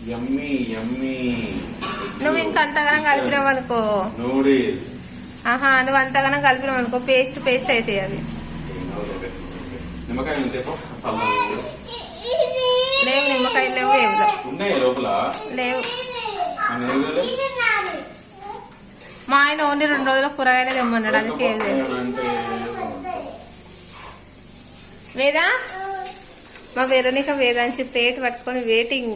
యమ్మీ యమ్మీ. నువ్వు ఇంకంతగానం కలిపినావు అనుకో నూడిల్స్. నువ్వు అంతగానం కలిపినావు అనుకో పేస్ట్ అవుతాయి అవి. నిమ్మకాయలు లేవు, నిమ్మకాయలు లేవు, ఏం ఉన్నాయి లోపల లేవు. మా ఆయన ఓన్లీ 2 రోజుల కూరగాయలు తెమ్మన్నాడు, అందుకే ఏం లేదు. వేదా మా వెరోనిక వేదాంచి ప్లేట్ పట్టుకొని వెయిటింగ్.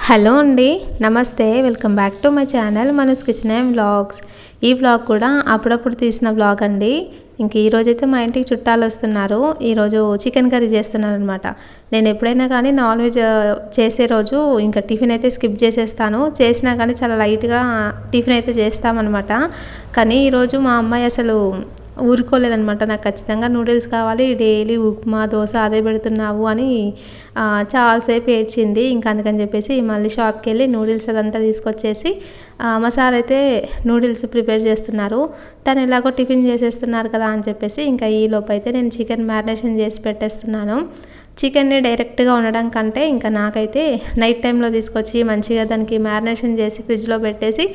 హలో అండి, నమస్తే, welcome back to my channel మనూస్ kitchen and vlogs. ఈ వ్లాగ్ కూడా అప్పుడప్పుడు తీసిన వ్లాగ్ అండి. ఇంక ఈరోజైతే మా ఇంటికి చుట్టాలు వస్తున్నారు. ఈరోజు చికెన్ కర్రీ చేస్తున్నాను అనమాట. నేను ఎప్పుడైనా కానీ నాన్ వెజ్ చేసే రోజు ఇంకా టిఫిన్ అయితే స్కిప్ చేసేస్తాను. చేసినా కానీ చాలా లైట్గా టిఫిన్ అయితే చేస్తామన్నమాట. కానీ ఈరోజు మా అమ్మాయి అసలు ఊరుకోలేదనమాట. నాకు ఖచ్చితంగా నూడిల్స్ కావాలి, డైలీ ఉప్మా దోశ అదే పెడుతున్నావు అని చాలాసేపు ఏడ్చింది. ఇంకా అందుకని చెప్పేసి మళ్ళీ షాప్కి వెళ్ళి నూడిల్స్ అదంతా తీసుకొచ్చేసి మా సార్ అయితే నూడిల్స్ ప్రిపేర్ చేస్తున్నారు. తను ఎలాగో టిఫిన్ చేసేస్తున్నారు కదా అని చెప్పేసి ఇంకా ఈ లోపు అయితే నేను చికెన్ మ్యారినేషన్ చేసి పెట్టేస్తున్నాను. చికెన్ని డైరెక్ట్గా ఉండడం కంటే ఇంకా నాకైతే నైట్ టైంలో తీసుకొచ్చి మంచిగా దానికి మ్యారినేషన్ చేసి ఫ్రిడ్జ్లో పెట్టేసి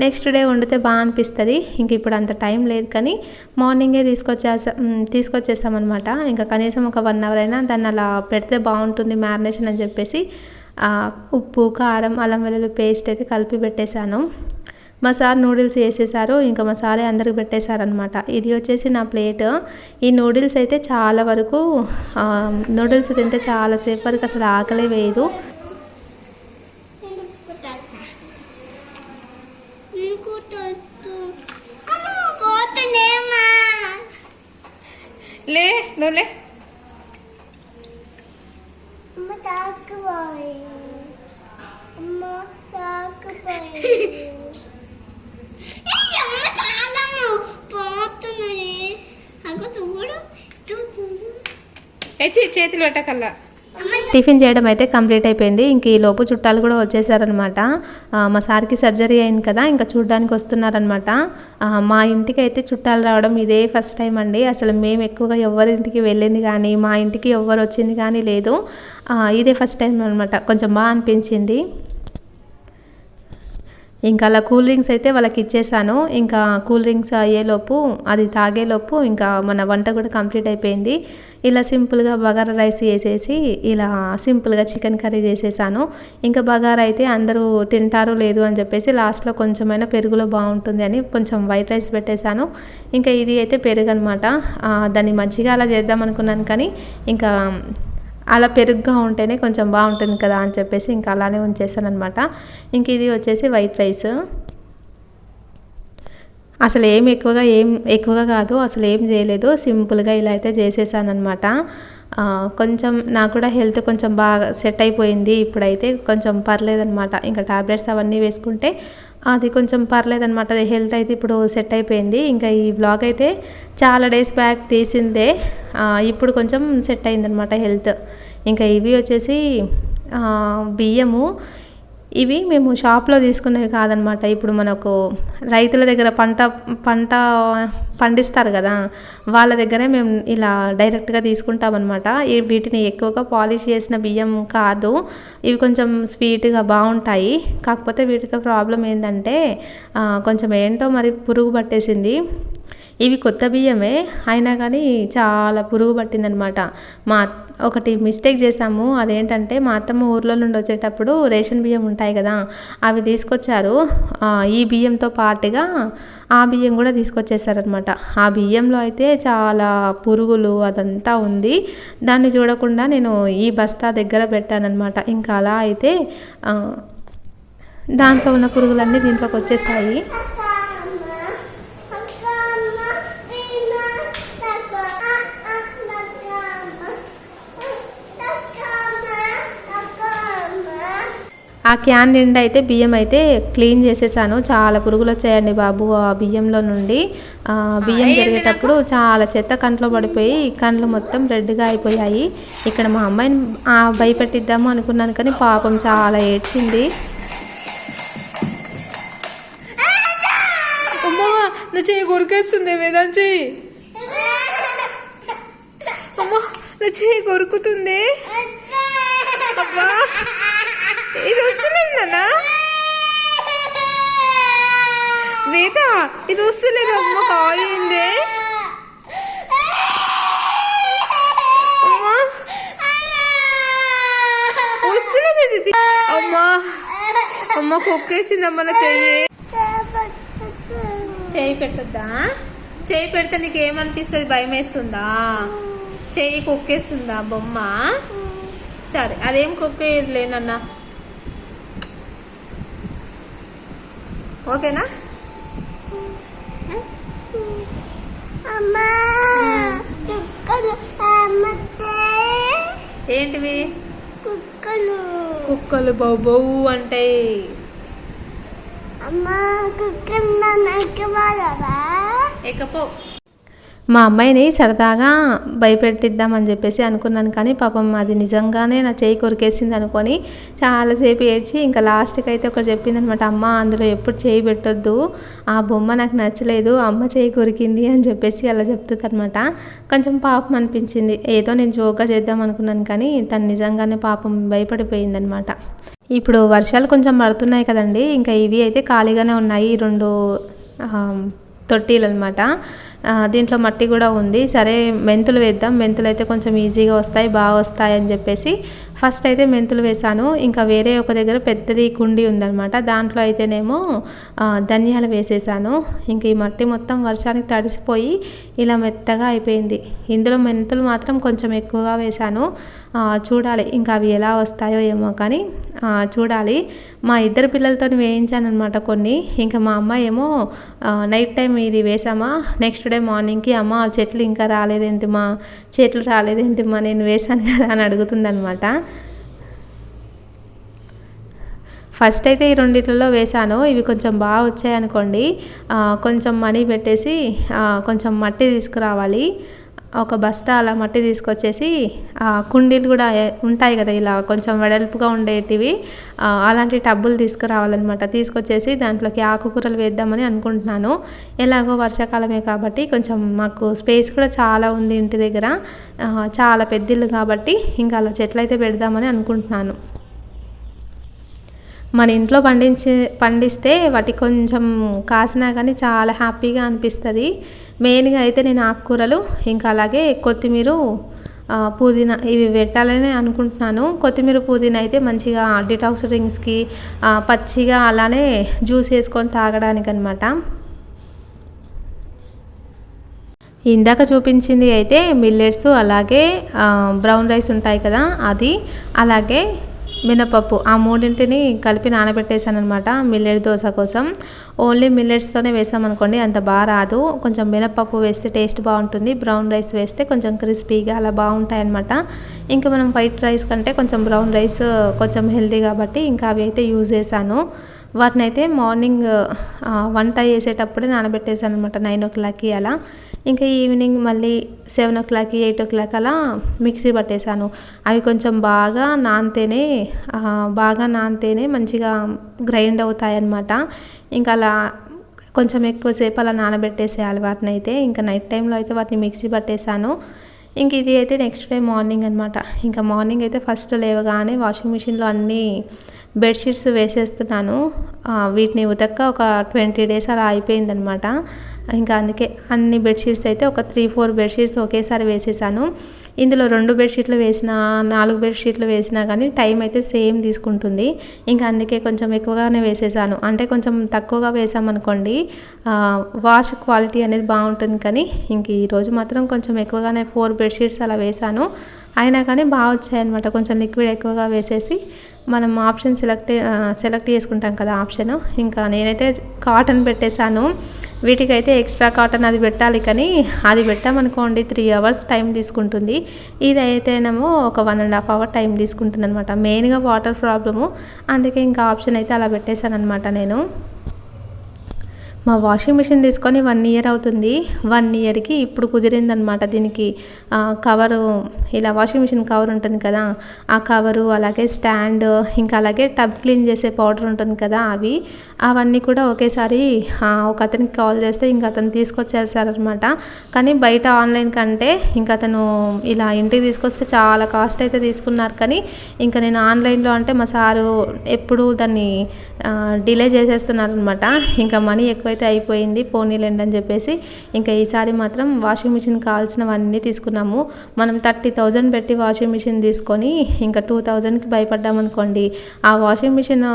నెక్స్ట్ డే వండితే బాగా అనిపిస్తుంది. ఇంక ఇప్పుడు అంత టైం లేదు కానీ మార్నింగే తీసుకొచ్చేసామన్నమాట. ఇంకా కనీసం ఒక 1 అవర్ అయినా దాన్ని అలా పెడితే బాగుంటుంది మ్యారినేషన్ అని చెప్పేసి ఉప్పు కారం అల్లం వెల్లుల్లి పేస్ట్ అయితే కలిపి పెట్టేశాను. మా సార్ నూడిల్స్ వేసేసారు. ఇంకా మా సారే అందరికి పెట్టేశారనమాట. ఇది వచ్చేసి నా ప్లేట్. ఈ నూడిల్స్ అయితే చాలా వరకు నూడిల్స్ తింటే చాలాసేపు వరకు అసలు ఆకలే వేయదు. లే నువ్వులే చేతులు పెట్టకల్లా. టిఫిన్ చేయడం అయితే కంప్లీట్ అయిపోయింది. ఇంక ఈ లోపు చుట్టాలు కూడా వచ్చేసారనమాట. మా సార్కి సర్జరీ అయింది కదా, ఇంకా చూడ్డానికి వస్తున్నారనమాట. మా ఇంటికి అయితే చుట్టాలు రావడం ఇదే ఫస్ట్ టైం అండి. అసలు మేము ఎక్కువగా ఎవరింటికి వెళ్ళింది కానీ మా ఇంటికి ఎవరు వచ్చింది కానీ లేదు. ఇదే ఫస్ట్ టైం అనమాట. కొంచెం బాగా అనిపించింది. ఇంకా అలా కూల్ డ్రింక్స్ అయితే వాళ్ళకి ఇచ్చేసాను. ఇంకా కూల్ డ్రింక్స్ అయ్యేలోపు అది తాగేలోపు ఇంకా మన వంట కూడా కంప్లీట్ అయిపోయింది. ఇలా సింపుల్గా బగారా రైస్ వేసేసి ఇలా సింపుల్గా చికెన్ కర్రీ చేసేసాను. ఇంకా బగారా అయితే అందరూ తింటారు లేదు అని చెప్పేసి లాస్ట్లో కొంచెమైనా పెరుగులో బాగుంటుంది అని కొంచెం వైట్ రైస్ పెట్టేశాను. ఇంకా ఇది అయితే పెరుగు అనమాట. దాన్ని మజ్జిగ అలా చేద్దాం అనుకున్నాను కానీ ఇంకా అలా పెరుగుగా ఉంటేనే కొంచెం బాగుంటుంది కదా అని చెప్పేసి ఇంకా అలానే ఉంచేసాను అనమాట. ఇంక ఇది వచ్చేసి వైట్ రైస్. అసలు ఏం ఎక్కువగా కాదు, అసలు ఏం చేయలేదు, సింపుల్గా ఇలా అయితే చేసేసాను అనమాట. కొంచెం నాకు కూడా హెల్త్ కొంచెం బాగా సెట్ అయిపోయింది. ఇప్పుడైతే కొంచెం పర్లేదనమాట. ఇంకా టాబ్లెట్స్ అవన్నీ వేసుకుంటే అది కొంచెం పర్లేదనమాట. అది హెల్త్ అయితే ఇప్పుడు సెట్ అయిపోయింది. ఇంకా ఈ వ్లాగ్ అయితే చాలా డేస్ బ్యాక్ తీసిందే, ఇప్పుడు కొంచెం సెట్ అయిందనమాట హెల్త్. ఇంకా ఇవి వచ్చేసి బియ్యము. ఇవి మేము షాప్లో తీసుకునేవి కాదనమాట. ఇప్పుడు మనకు రైతుల దగ్గర పంట పండిస్తారు కదా, వాళ్ళ దగ్గరే మేము ఇలా డైరెక్ట్గా తీసుకుంటామన్నమాట. వీటిని ఎక్కువగా పాలిష్ చేసిన బియ్యం కాదు, ఇవి కొంచెం స్వీట్గా బాగుంటాయి. కాకపోతే వీటితో ప్రాబ్లం ఏంటంటే కొంచెం ఏంటో మరి పురుగు పట్టేసింది. ఇవి కొత్త బియ్యమే అయినా కానీ చాలా పురుగు పట్టిందనమాట. ఒకటి మిస్టేక్ చేసాము. అదేంటంటే మా అత్తమ్మ ఊర్లో నుండి వచ్చేటప్పుడు రేషన్ బియ్యం ఉంటాయి కదా, అవి తీసుకొచ్చారు. ఈ బియ్యంతో పాటుగా ఆ బియ్యం కూడా తీసుకొచ్చేసారనమాట. ఆ బియ్యంలో అయితే చాలా పురుగులు అదంతా ఉంది. దాన్ని చూడకుండా నేను ఈ బస్తా దగ్గర పెట్టానన్నమాట. ఇంకా అలా అయితే దాంట్లో ఉన్న పురుగులన్నీ దీంట్లోకి వచ్చేసాయి. ఆ క్యాన్ నిండా అయితే బియ్యం అయితే క్లీన్ చేసేసాను. చాలా పురుగులు వచ్చాయండి బాబు ఆ బియ్యంలో నుండి. బియ్యం జరిగేటప్పుడు చాలా చెత్త కంట్లో పడిపోయి కండ్లు మొత్తం రెడ్గా అయిపోయాయి. ఇక్కడ మా అమ్మాయిని భయపెట్టిద్దాము అనుకున్నాను కానీ పాపం చాలా ఏడ్చింది. అమ్మా నా చెయ్యి కొరికేస్తుంది, వేదాంచి అమ్మా నా చెయ్యి కొరుకుతుంది. అబ్బా ఇది వస్తలేదు అమ్మ, కాయింది అమ్మా, వస్తలేదు ఇది అమ్మా. అమ్మ కుక్కేసిందమ్మ నా చెయ్యి పెట్టొద్దా? చెయ్యి పెడితే నీకు ఏమనిపిస్తుంది? భయం వేస్తుందా? చెయ్యి కుక్కేస్తుందా బొమ్మ? సరే అదేం కుక్కేయదులేనన్నా, ఓకేనా? ఏంటివి? కుక్కలు బౌబౌ అంటాయి. ఎక్కపో. మా అమ్మాయిని సరదాగా భయపెట్టిద్దామని చెప్పేసి అనుకున్నాను, కానీ పాపం అది నిజంగానే నా చేయి కొరికేసింది అనుకొని చాలాసేపు ఏడ్చి ఇంకా లాస్ట్కి అయితే ఒకటి చెప్పిందనమాట, అమ్మ అందులో ఎప్పుడు చేయి పెట్టొద్దు, ఆ బొమ్మ నాకు నచ్చలేదు, అమ్మ చేయి కొరికింది అని చెప్పేసి అలా చెప్తుంది అనమాట. కొంచెం పాపం అనిపించింది, ఏదో నేను జోక్గా చేద్దాం అనుకున్నాను, కానీ తను నిజంగానే పాపం భయపడిపోయిందనమాట. ఇప్పుడు వర్షాలు కొంచెం పడుతున్నాయి కదండి, ఇంకా ఇవి అయితే ఖాళీగానే ఉన్నాయి, 2 తొట్టీలు అనమాట. దీంట్లో మట్టి కూడా ఉంది. సరే మెంతులు వేద్దాం, మెంతులు అయితే కొంచెం ఈజీగా వస్తాయి, బాగా వస్తాయి అని చెప్పేసి ఫస్ట్ అయితే మెంతులు వేసాను. ఇంకా వేరే ఒక దగ్గర పెద్దది కుండి ఉందన్నమాట, దాంట్లో అయితేనేమో ధనియాలు వేసేసాను. ఇంక ఈ మట్టి మొత్తం వర్షానికి తడిసిపోయి ఇలా మెత్తగా అయిపోయింది. ఇందులో మెంతులు మాత్రం కొంచెం ఎక్కువగా వేసాను. చూడాలి ఇంకా అవి ఎలా వస్తాయో ఏమో, కానీ చూడాలి. మా ఇద్దరు పిల్లలతో వేయించాను అనమాట కొన్ని. ఇంకా మా అమ్మాయి ఏమో నైట్ టైం ఇది వేసామా, నెక్స్ట్ డే మార్నింగ్కి అమ్మ చెట్లు ఇంకా రాలేదేంటి మా, చెట్లు రాలేదేంటి మా, నేను వేసాను కదా అని అడుగుతుందనమాట. ఫస్ట్ అయితే ఈ 2 వేసాను, ఇవి కొంచెం బాగా వచ్చాయనుకోండి, కొంచెం మనీ పెట్టేసి కొంచెం మట్టి తీసుకురావాలి. ఒక బస్తా అలా మట్టి తీసుకొచ్చేసి కుండీలు కూడా ఉంటాయి కదా ఇలా కొంచెం వెడల్పుగా ఉండేటివి, అలాంటి టబ్బులు తీసుకురావాలన్నమాట. తీసుకొచ్చేసి దాంట్లోకి ఆకుకూరలు వేద్దామని అనుకుంటున్నాను. ఎలాగో వర్షాకాలమే కాబట్టి కొంచెం మాకు స్పేస్ కూడా చాలా ఉంది ఇంటి దగ్గర, చాలా పెద్ద ఇల్లు కాబట్టి ఇంకా అలా చెట్లు అయితే పెడదామని అనుకుంటున్నాను. మన ఇంట్లో పండిస్తే వాటి కొంచెం కాసినా కానీ చాలా హ్యాపీగా అనిపిస్తుంది. మెయిన్గా అయితే నేను ఆకుకూరలు ఇంకా అలాగే కొత్తిమీర, పుదీనా ఇవి పెట్టాలని అనుకుంటున్నాను. కొత్తిమీర పుదీనా అయితే మంచిగా డిటాక్స్ డ్రింక్స్కి, పచ్చిగా అలానే జ్యూస్ వేసుకొని తాగడానికి అనమాట. ఇందాక చూపించింది అయితే మిల్లెట్స్, అలాగే బ్రౌన్ రైస్ ఉంటాయి కదా అది, అలాగే మినపప్పు, ఆ 3 కలిపి నానబెట్టేసాను అనమాట మిల్లెట్ దోశ కోసం. ఓన్లీ మిల్లెట్స్తోనే వేసామనుకోండి అంత బాగా రాదు, కొంచెం మినపప్పు వేస్తే టేస్ట్ బాగుంటుంది, బ్రౌన్ రైస్ వేస్తే కొంచెం క్రిస్పీగా అలా బాగుంటాయి అనమాట. ఇంకా మనం వైట్ రైస్ కంటే కొంచెం బ్రౌన్ రైస్ కొంచెం హెల్తీ కాబట్టి ఇంకా అవి అయితే యూజ్ చేశాను. వాటిని అయితే మార్నింగ్ వంట చేసేటప్పుడే నానబెట్టేసాను అనమాట 9 o'clockకి అలా. ఇంకా ఈవినింగ్ మళ్ళీ 7 o'clockకి 8 o'clock అలా మిక్సీ పట్టేశాను. అవి కొంచెం బాగా నానితేనే మంచిగా గ్రైండ్ అవుతాయి అన్నమాట. ఇంకా అలా కొంచెం ఎక్కువసేపు అలా నానబెట్టేసేయాలి వాటిని అయితే. ఇంకా నైట్ టైంలో అయితే వాటిని మిక్సీ పట్టేశాను. ఇంక ఇది అయితే నెక్స్ట్ డే మార్నింగ్ అనమాట. ఇంకా మార్నింగ్ అయితే ఫస్ట్ లేవగానే వాషింగ్ మిషన్లో అన్నీ బెడ్షీట్స్ వేసేస్తున్నాను. వీటిని ఉతక్క ఒక 20 days అలా అయిపోయిందనమాట. ఇంకా అందుకే అన్ని బెడ్షీట్స్ అయితే ఒక 3-4 బెడ్షీట్స్ ఒకేసారి వేసేసాను. ఇందులో 2 బెడ్షీట్లు వేసినా 4 బెడ్షీట్లు వేసినా కానీ టైం అయితే సేమ్ తీసుకుంటుంది. ఇంకా అందుకే కొంచెం ఎక్కువగానే వేసేసాను. అంటే కొంచెం తక్కువగా వేసామనుకోండి వాష్ క్వాలిటీ అనేది బాగుంటుంది. కానీ ఇంక ఈరోజు మాత్రం కొంచెం ఎక్కువగానే 4 బెడ్షీట్స్ అలా వేసాను. అయినా కానీ బాగా వచ్చాయన్నమాట. కొంచెం లిక్విడ్ ఎక్కువగా వేసేసి మనం ఆప్షన్ సెలెక్ట్ చేసుకుంటాం కదా ఆప్షన్. ఇంకా నేనైతే కాటన్ పెట్టేశాను. వీటికైతే ఎక్స్ట్రా కాటన్ అది పెట్టాలి, కానీ అది పెట్టామనుకోండి 3 hours టైం తీసుకుంటుంది. ఇది అయితేనేమో ఒక 1.5 hour టైం తీసుకుంటుంది అనమాట. మెయిన్గా వాటర్ ప్రాబ్లము, అందుకే ఇంకా ఆప్షన్ అయితే అలా పెట్టేశాను అనమాట నేను. మా వాషింగ్ మిషన్ తీసుకొని 1 year అవుతుంది. 1 yearకి ఇప్పుడు కుదిరిందనమాట. దీనికి కవరు, ఇలా వాషింగ్ మిషన్ కవర్ ఉంటుంది కదా, ఆ కవరు, అలాగే స్టాండ్, ఇంకా అలాగే టబ్ క్లీన్ చేసే పౌడర్ ఉంటుంది కదా అవన్నీ కూడా ఒకేసారి ఒక అతనికి కాల్ చేస్తే ఇంకా అతను తీసుకొచ్చేసారనమాట. కానీ బయట ఆన్లైన్ కంటే ఇంకా అతను ఇలా ఇంటికి తీసుకొస్తే చాలా కాస్ట్ అయితే తీసుకున్నారు. కానీ ఇంకా నేను ఆన్లైన్లో అంటే మా సారు ఎప్పుడు దాన్ని డిలే చేసేస్తున్నారనమాట. ఇంకా మనీ ఎక్కువ అయితే అయిపోయింది, పోనీలేండి అని చెప్పేసి ఇంకా ఈసారి మాత్రం వాషింగ్ మిషన్ కావాల్సినవన్నీ తీసుకున్నాము. మనం 30,000 పెట్టి వాషింగ్ మిషన్ తీసుకొని ఇంకా 2,000కి భయపడ్డామనుకోండి, ఆ వాషింగ్ మిషన్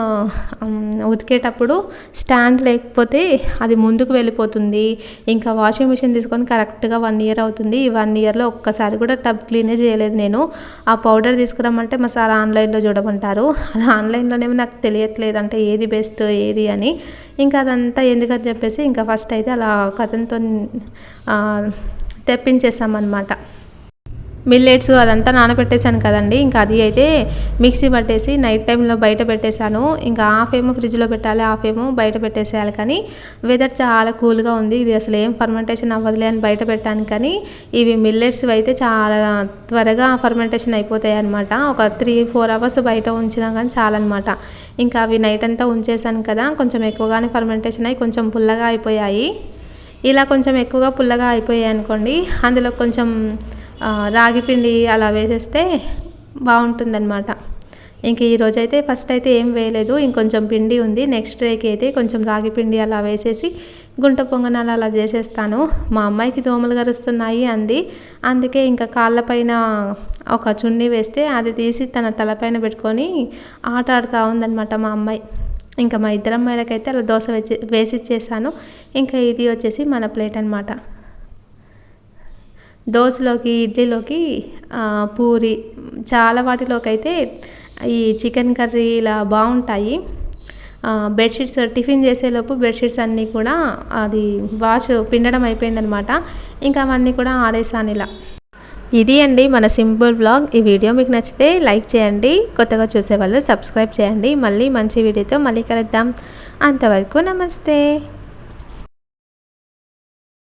ఉతికేటప్పుడు స్టాండ్ లేకపోతే అది ముందుకు వెళ్ళిపోతుంది. ఇంకా వాషింగ్ మిషన్ తీసుకొని కరెక్ట్గా 1 ఇయర్ అవుతుంది. ఈ 1 ఇయర్లో ఒక్కసారి కూడా టబ్ క్లీనే చేయలేదు నేను. ఆ పౌడర్ తీసుకురమ్మంటే మా సార్ ఆన్లైన్లో చూడమంటారు. అది ఆన్లైన్లోనేమో నాకు తెలియట్లేదు అంటే ఏది బెస్ట్ ఏది అని. ఇంకా అదంతా ఎందుకని చెప్పేసి ఇంకా ఫస్ట్ అయితే అలా కథంతో తెప్పించేసామన్నమాట. మిల్లెట్స్ అదంతా నానబెట్టేశాను కదండి, ఇంకా అది అయితే మిక్సీ పట్టేసి నైట్ టైంలో బయట పెట్టేశాను. ఇంకా హాఫ్ ఏమో ఫ్రిడ్జ్లో పెట్టాలి, హాఫ్ ఏమో బయట పెట్టేసేయాలి. కానీ వెదర్ చాలా కూల్గా ఉంది, ఇది అసలు ఏం ఫర్మెంటేషన్ అవ్వదులే అని బయట పెట్టాను. కానీ ఇవి మిల్లెట్స్ అయితే చాలా త్వరగా ఫర్మెంటేషన్ అయిపోతాయి అనమాట. ఒక 3-4 అవర్స్ బయట ఉంచినా కానీ చాలన్నమాట. ఇంకా అవి నైట్ అంతా ఉంచేసాను కదా, కొంచెం ఎక్కువగానే ఫర్మెంటేషన్ అయ్యి కొంచెం పుల్లగా అయిపోయాయి. ఇలా కొంచెం ఎక్కువగా పుల్లగా అయిపోయాయి అనుకోండి, అందులో కొంచెం రాగి పిండి అలా వేసేస్తే బాగుంటుందన్నమాట. ఇంక ఈరోజు అయితే ఫస్ట్ అయితే ఏం వేయలేదు, ఇంకొంచెం పిండి ఉంది. నెక్స్ట్ డేకి అయితే కొంచెం రాగి పిండి అలా వేసేసి గుంట పొంగనాలు అలా చేసేస్తాను. మా అమ్మాయికి దోమలు గరుస్తున్నాయి అంది, అందుకే ఇంకా కాళ్ళపైన ఒక చున్నీ వేస్తే అది తీసి తన తలపైన పెట్టుకొని ఆట ఆడుతూ ఉందన్నమాట మా అమ్మాయి. ఇంకా మా ఇద్దరు అమ్మాయిలకైతే అలా దోశ వేసిచ్చేసాను. ఇంకా ఇది వచ్చేసి మన ప్లేట్ అనమాట. దోశలోకి, ఇడ్లీలోకి, పూరి చాలా వాటిలోకి అయితే ఈ చికెన్ కర్రీ ఇలా బాగుంటాయి. బెడ్షీట్స్ టిఫిన్ చేసేలోపు బెడ్షీట్స్ అన్నీ కూడా అది పిండడం అయిపోయిందనమాట. ఇంకా అవన్నీ కూడా ఆరేసాను ఇలా. ఇది అండి మన సింపుల్ వ్లాగ్. ఈ వీడియో మీకు నచ్చితే లైక్ చేయండి, కొత్తగా చూసే వాళ్ళు సబ్స్క్రైబ్ చేయండి. మళ్ళీ మంచి వీడియోతో మళ్ళీ కలుద్దాం. అంతవరకు నమస్తే.